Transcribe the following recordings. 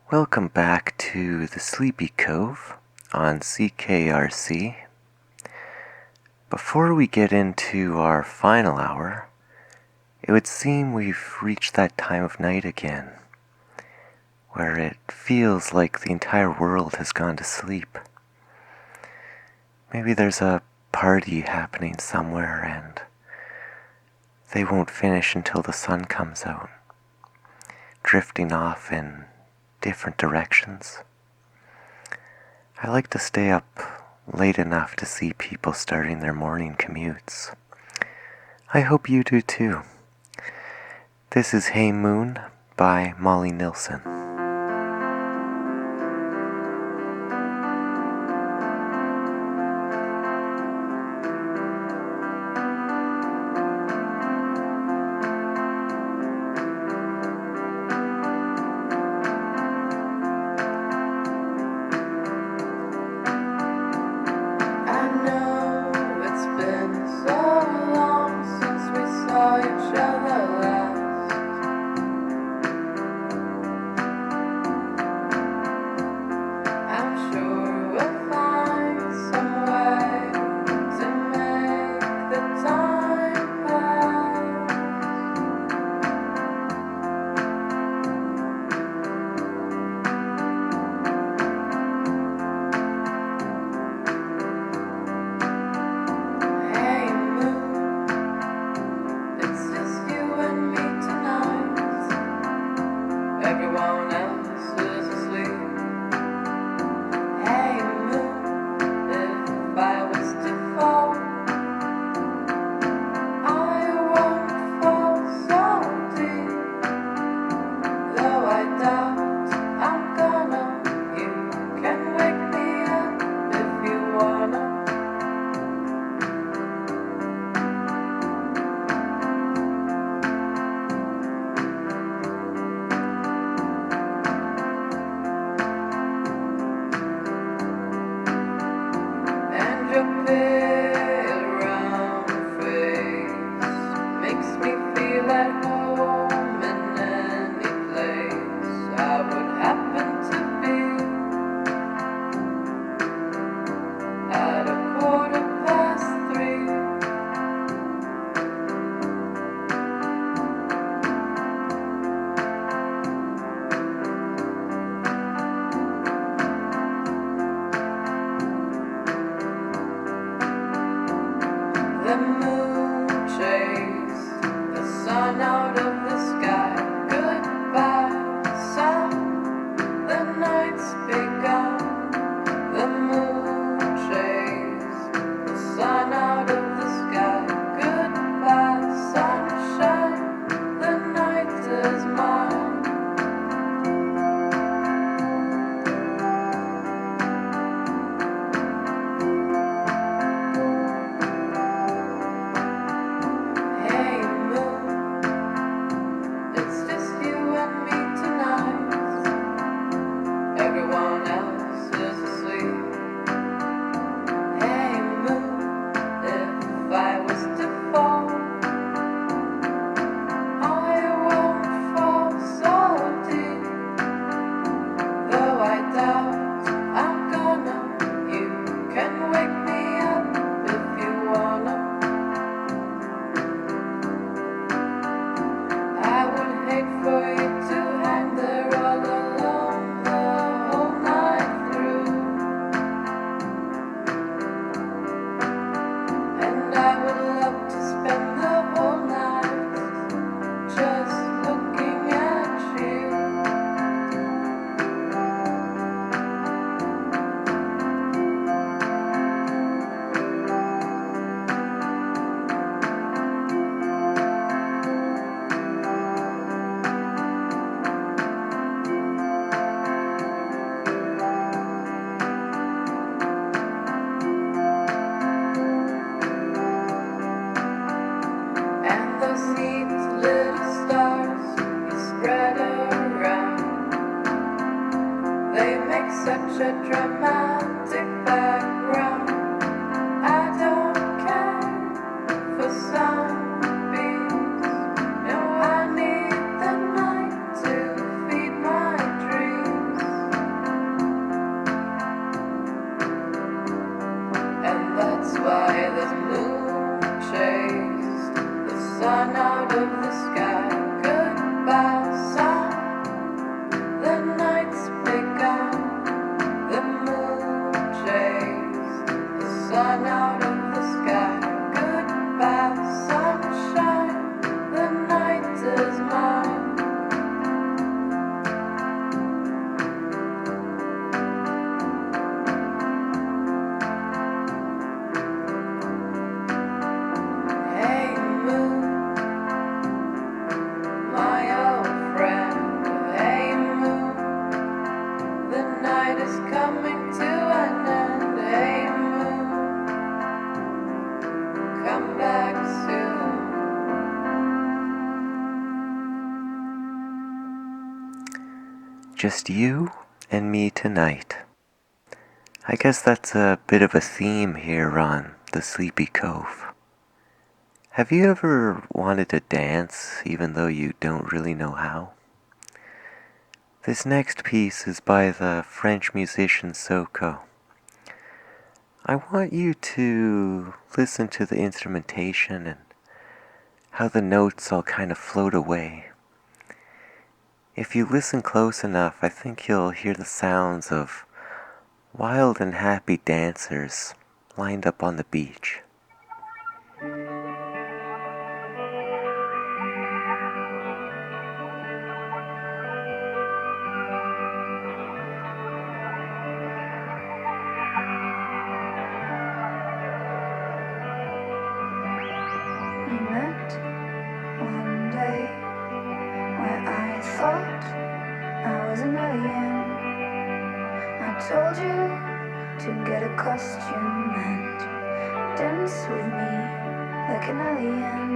Welcome back to the SleepyCove on CKRC. Before we get into our final hour, it would seem we've reached that time of night again, where it feels like the entire world has gone to sleep. Maybe there's a party happening somewhere and they won't finish until the sun comes out, drifting off in different directions. I like to stay up late enough to see people starting their morning commutes. I hope you do too. This is Hey Moon by Molly Nilsson. No, I need the night to feed my dreams. is coming to an end. Hey moon, come back soon. Just you and me tonight. I guess that's a bit of a theme here on the Sleepy Cove. Have you ever wanted to dance even though you don't really know how? This next piece is by the French musician Soko. I want you to listen to the instrumentation and how the notes all kind of float away. If you listen close enough, I think you'll hear the sounds of wild and happy dancers lined up on the beach. We met one day where I thought I was an alien. I told you to get a costume and dance with me like an alien.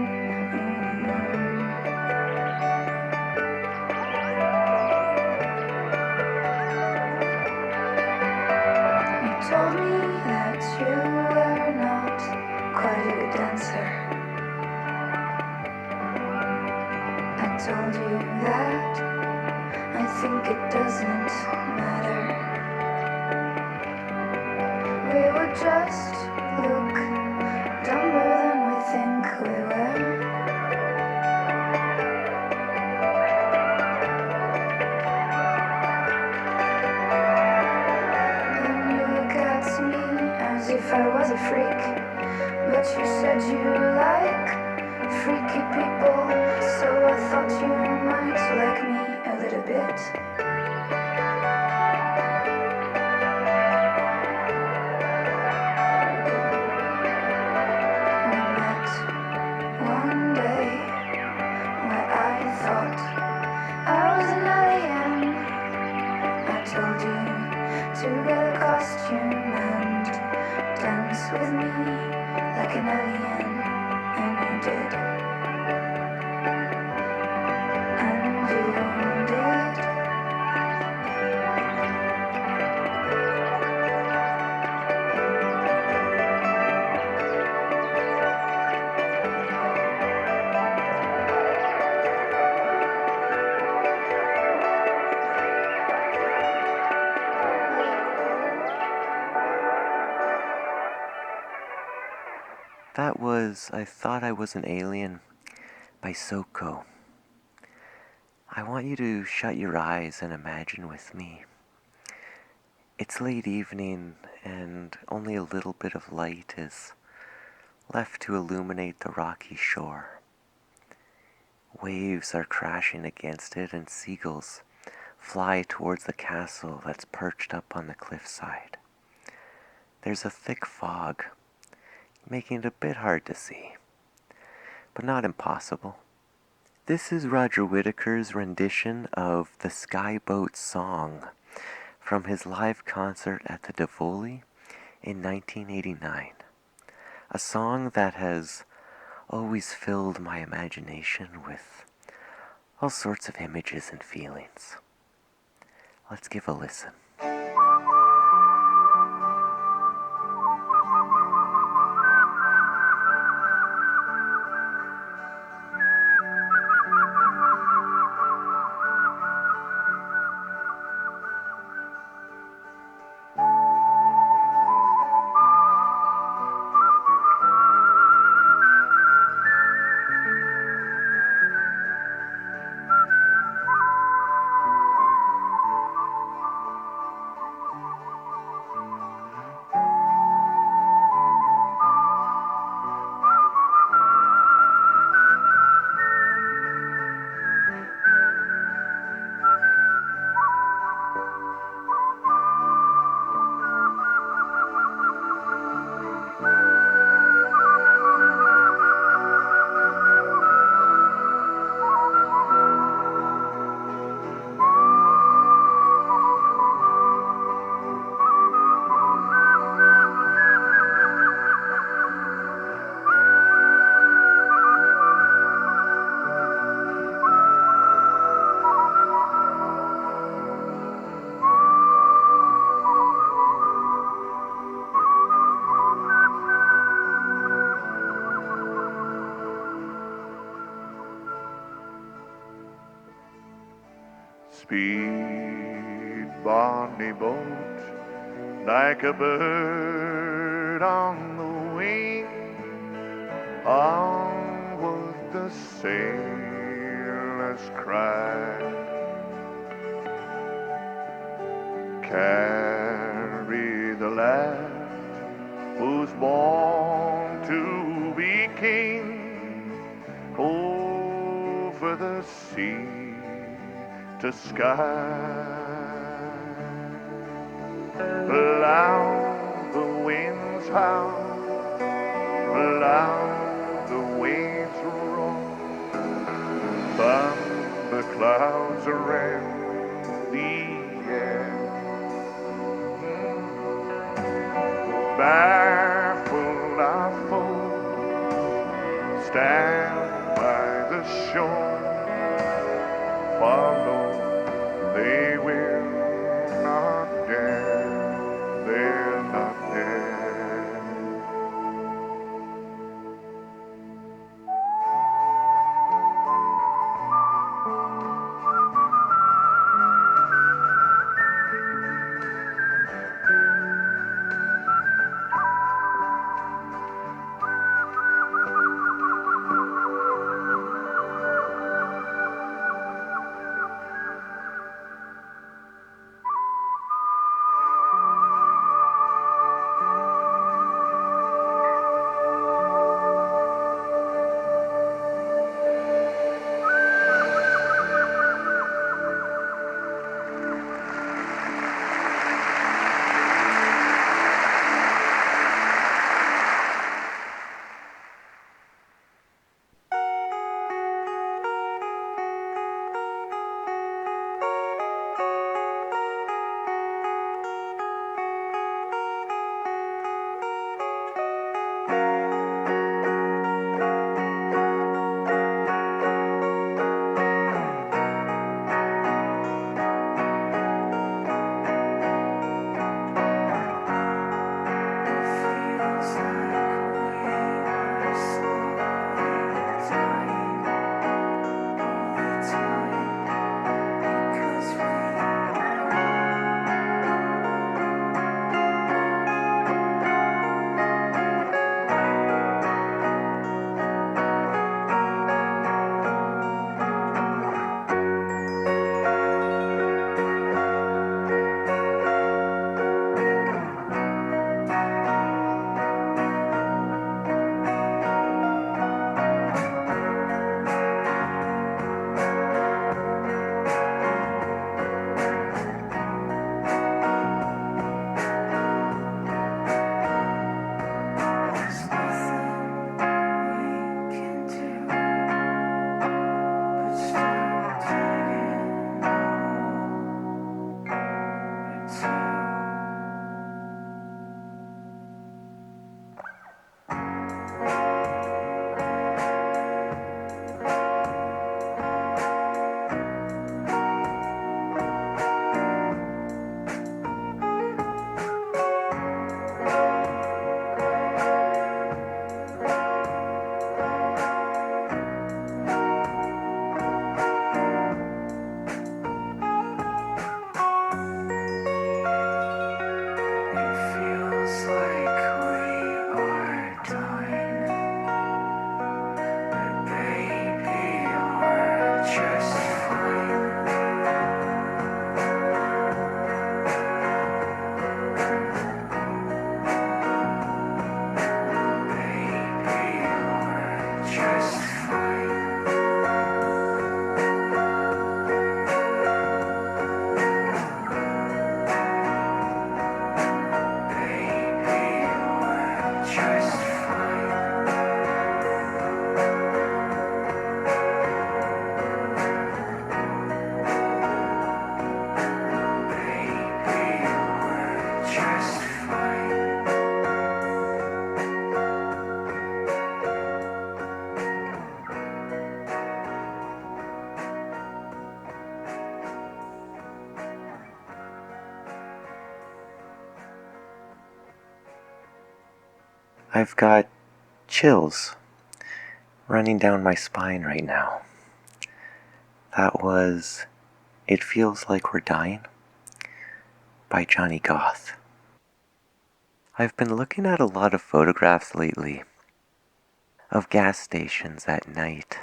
You told me that you were not quite a good dancer. I told you that I think it doesn't matter. We would just look dumber than we think we were. Then you look at me as if I was a freak, but you said you like freaky people, so I thought you might like me a little bit. We met one day where I thought I was an alien. I told you to get a costume and dance with me like an alien, and you did. And you did. That was I Thought I Was an Alien by Soko. I want you to shut your eyes and imagine with me. It's late evening and only a little bit of light is left to illuminate the rocky shore. Waves are crashing against it and seagulls fly towards the castle that's perched up on the cliffside. There's a thick fog, making it a bit hard to see, but not impossible. This is Roger Whittaker's rendition of the Skyboat Song from his live concert at the Tivoli in 1989, a song that has always filled my imagination with all sorts of images and feelings. Let's give a listen. bonny boat, like a bird on the wing. Onward the sailors cried, carry the lad who's born to be king over the sea to sky. Loud the winds howl, loud the waves roar, thunder clouds rend the air. Barefoot our foe stand by the shore, follow they will not dare, they'll not dare. I've got chills running down my spine right now. That was It Feels Like We're Dying by Johnny Goth. I've been looking at a lot of photographs lately of gas stations at night.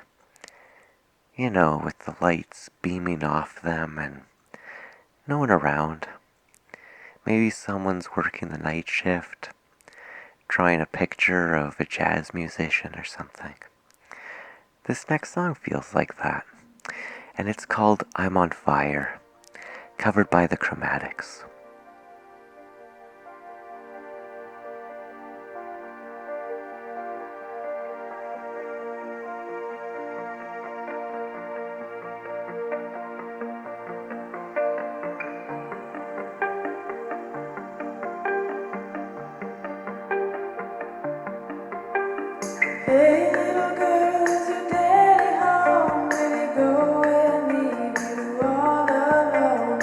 You know, with the lights beaming off them and no one around. Maybe someone's working the night shift, drawing a picture of a jazz musician or something. This next song feels like that, and it's called I'm on Fire, covered by the Chromatics. Hey little girl, is your daddy home? Did he go and leave you all alone?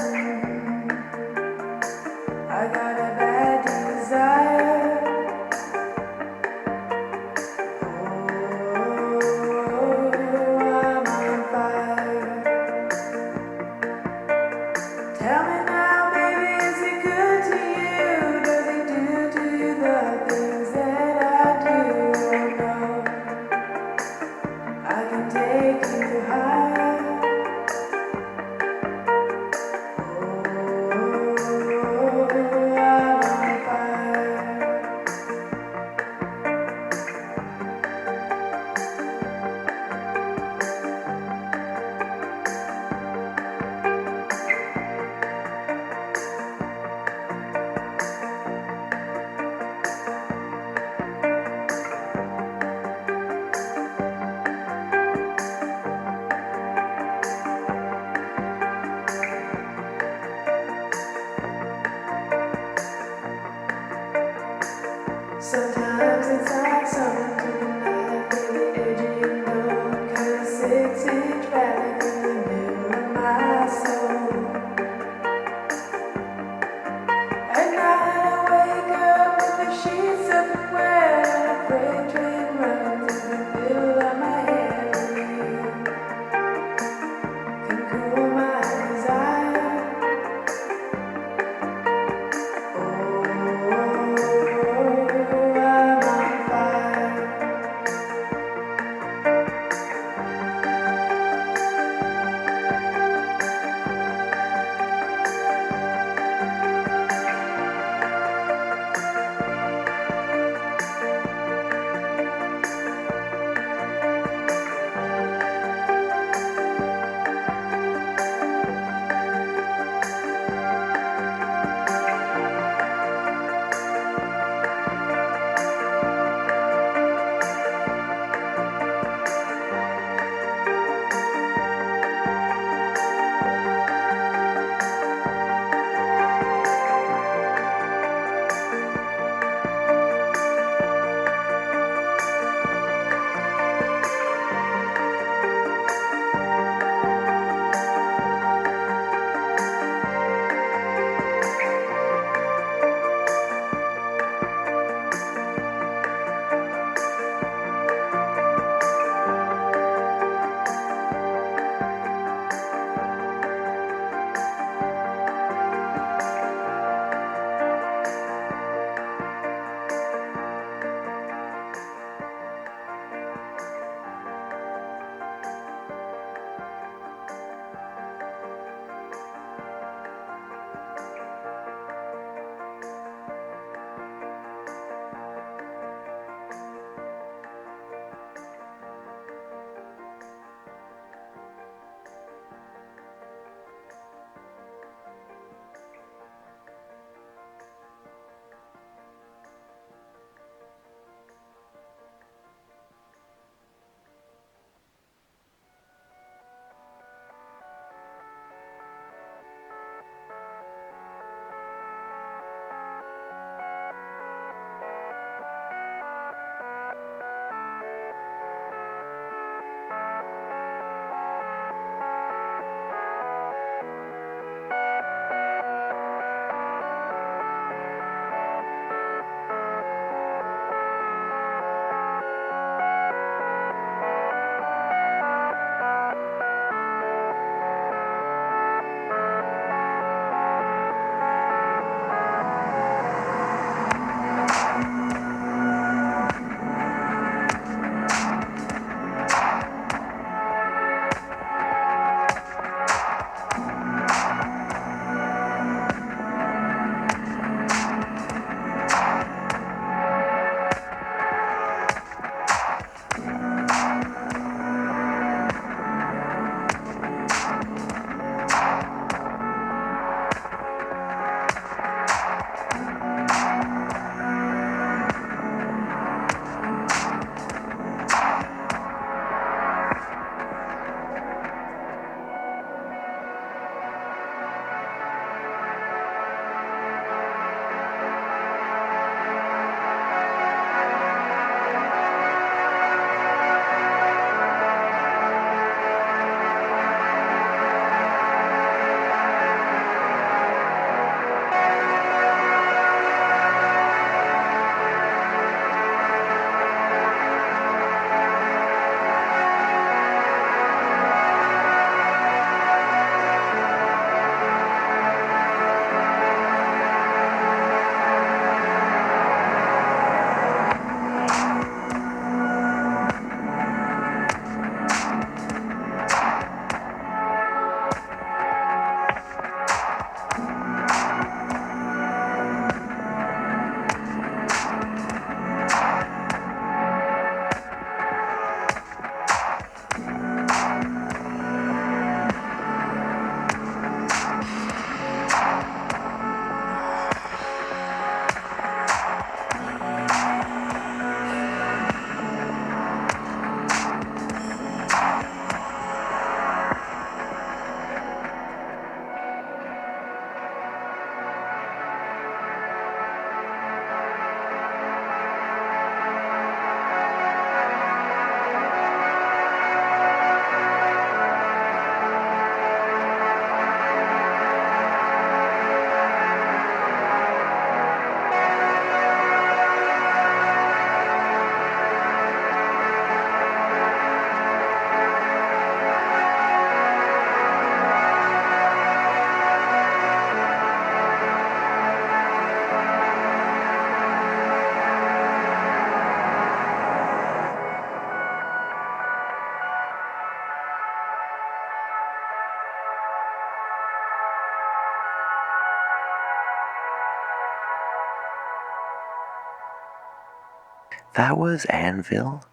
That was Anvil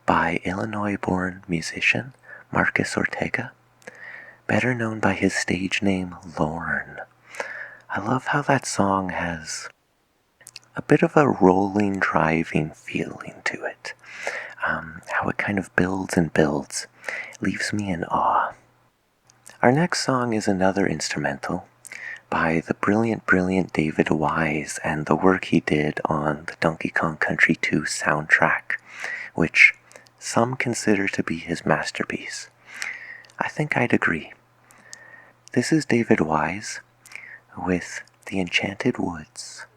by Illinois-born musician Marcus Ortega, better known by his stage name Lorne. I love how that song has a bit of a rolling, driving feeling to it. How it kind of builds and builds, leaves me in awe. Our next song is another instrumental by the brilliant David Wise and the work he did on the Donkey Kong Country 2 soundtrack, which some consider to be his masterpiece. I think I'd agree. This is David Wise with The Enchanted Woods.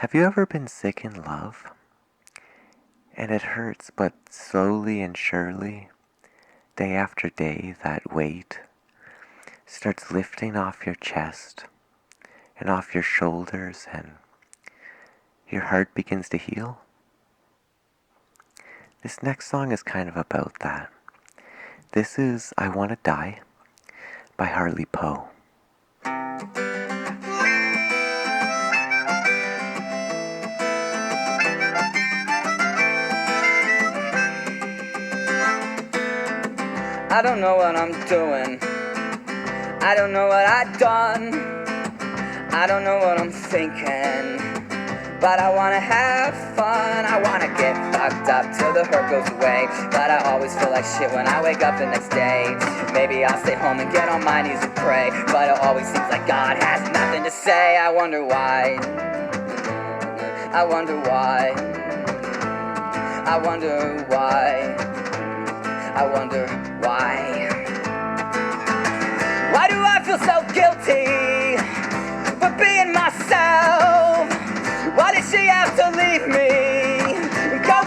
Have you ever been sick in love? And it hurts, but slowly and surely, day after day, that weight starts lifting off your chest and off your shoulders, and your heart begins to heal? This next song is kind of about that. This is I Wanna Die by Harley Poe. I don't know what I'm doing. I don't know what I've done. I don't know what I'm thinking. But I wanna have fun. I wanna get fucked up till the hurt goes away. But I always feel like shit when I wake up the next day. Maybe I'll stay home and get on my knees and pray. But it always seems like God has nothing to say. I wonder why. I wonder why. I wonder why. I wonder why. Why do I feel so guilty for being myself? Why did she have to leave me? Go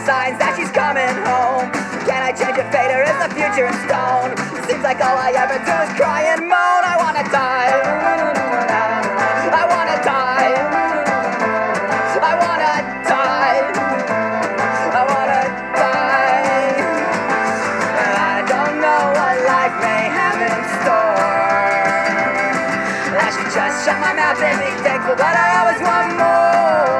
signs that she's coming home. Can I change a fate or is the future in stone? Seems like all I ever do is cry and moan. I wanna die. I wanna die. I wanna die. I wanna die. I don't know what life may have in store. I should just shut my mouth and be thankful, but I always want more.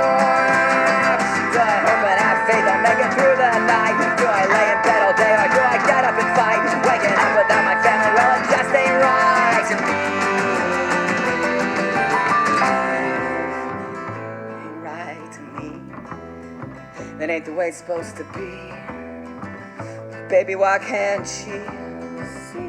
Do I hope and have faith I'll make it through the night? Do I lay in bed all day or do I get up and fight? Waking up without my family, well it just ain't right to me. Ain't right to me. That ain't the way it's supposed to be. Baby, why can't she see?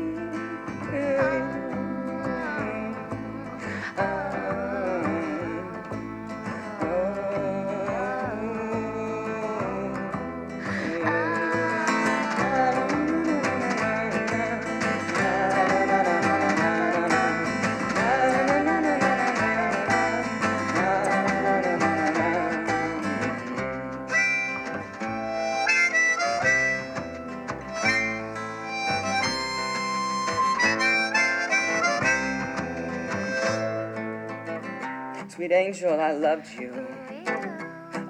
Sweet angel, I loved you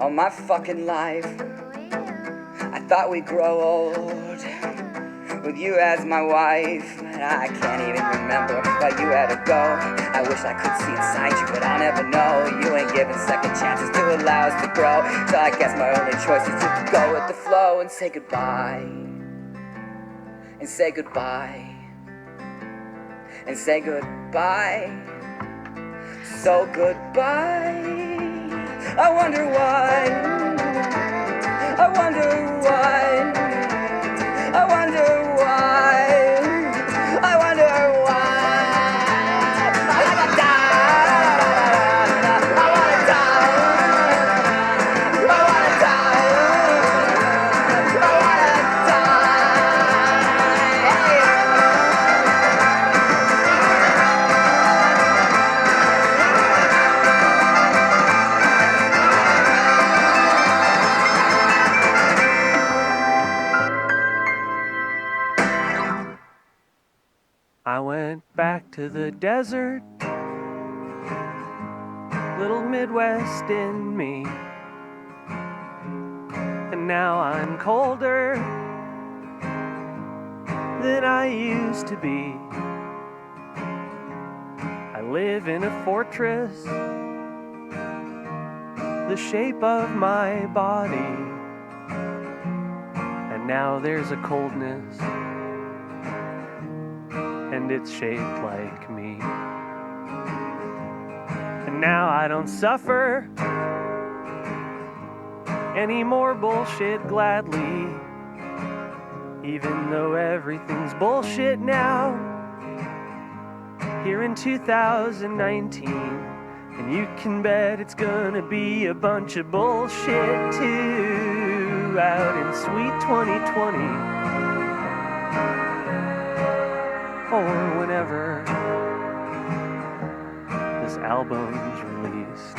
all my fucking life. I thought we'd grow old with you as my wife. But I can't even remember why you had to go. I wish I could see inside you, but I'll never know. You ain't giving second chances to allow us to grow. So I guess my only choice is to go with the flow and say goodbye. And say goodbye. And say goodbye. So goodbye. I wonder why. I wonder why. I wonder why. I wonder why. I wanna die. I wanna die. I wanna die. I wanna die. I went back to the desert, little Midwest in me, and now I'm colder than I used to be. I live in a fortress, the shape of my body, and now there's a coldness, and it's shaped like me. And now I don't suffer any more bullshit gladly, even though everything's bullshit now, here in 2019. And you can bet it's gonna be a bunch of bullshit too, out in sweet 2020. Or whenever this album's released.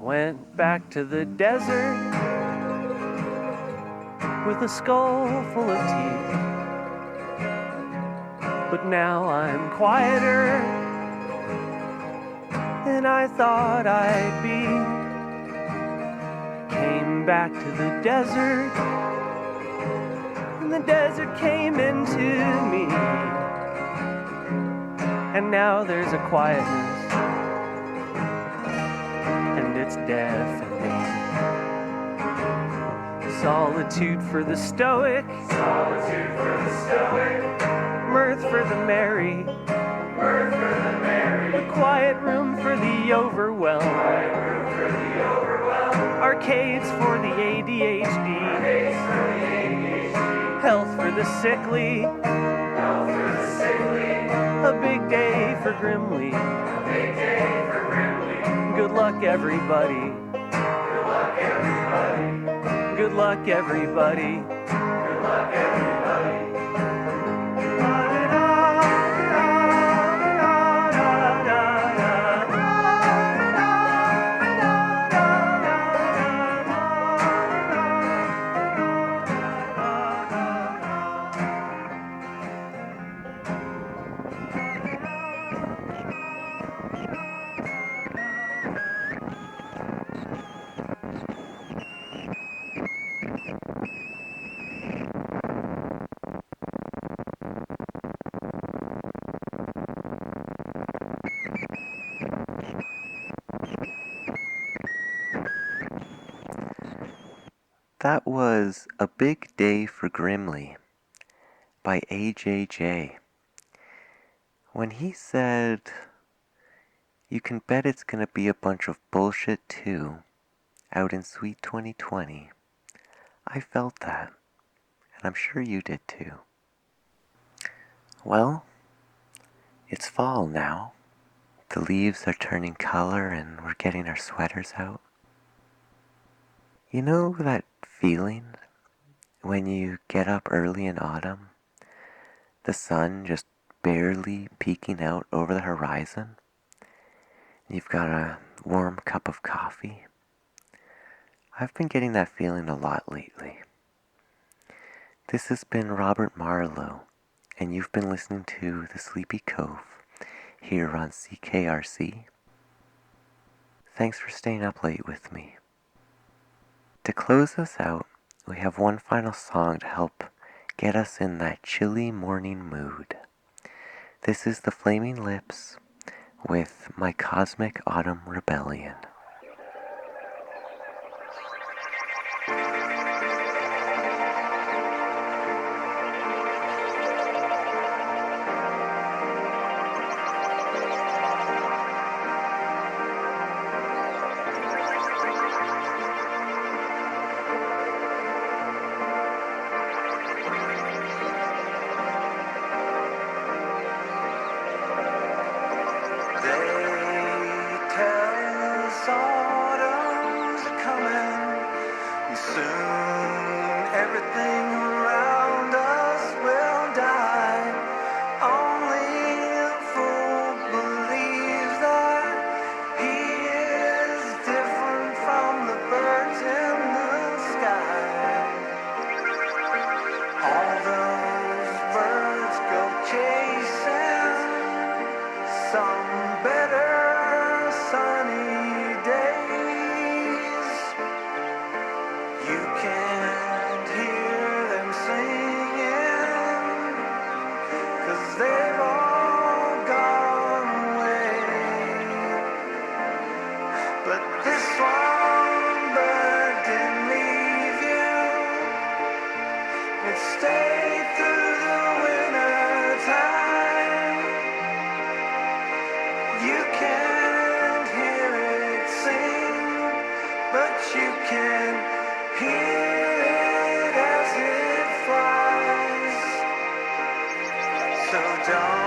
Went back to the desert with a skull full of teeth, but now I'm quieter than I thought I'd be. Came back to the desert, and the desert came into me, and now there's a quietness, it's deafening. Solitude for the stoic, mirth for the merry, A quiet room for the overwhelmed. Arcades for the ADHD. Health for the sickly. A big day for Grimly. Good luck, everybody. Good luck, everybody. That was A Big Day for Grimly by AJJ. When he said, "You can bet it's gonna be a bunch of bullshit too, out in sweet 2020, I felt that, and I'm sure you did too. Well, it's fall now. The leaves are turning color and we're getting our sweaters out. You know that feeling when you get up early in autumn, the sun just barely peeking out over the horizon, and you've got a warm cup of coffee? I've been getting that feeling a lot lately. This has been Robert Marlowe, and you've been listening to the Sleepy Cove here on CKRC. Thanks for staying up late with me. To close us out, we have one final song to help get us in that chilly morning mood. This is the Flaming Lips with My Cosmic Autumn Rebellion. Don't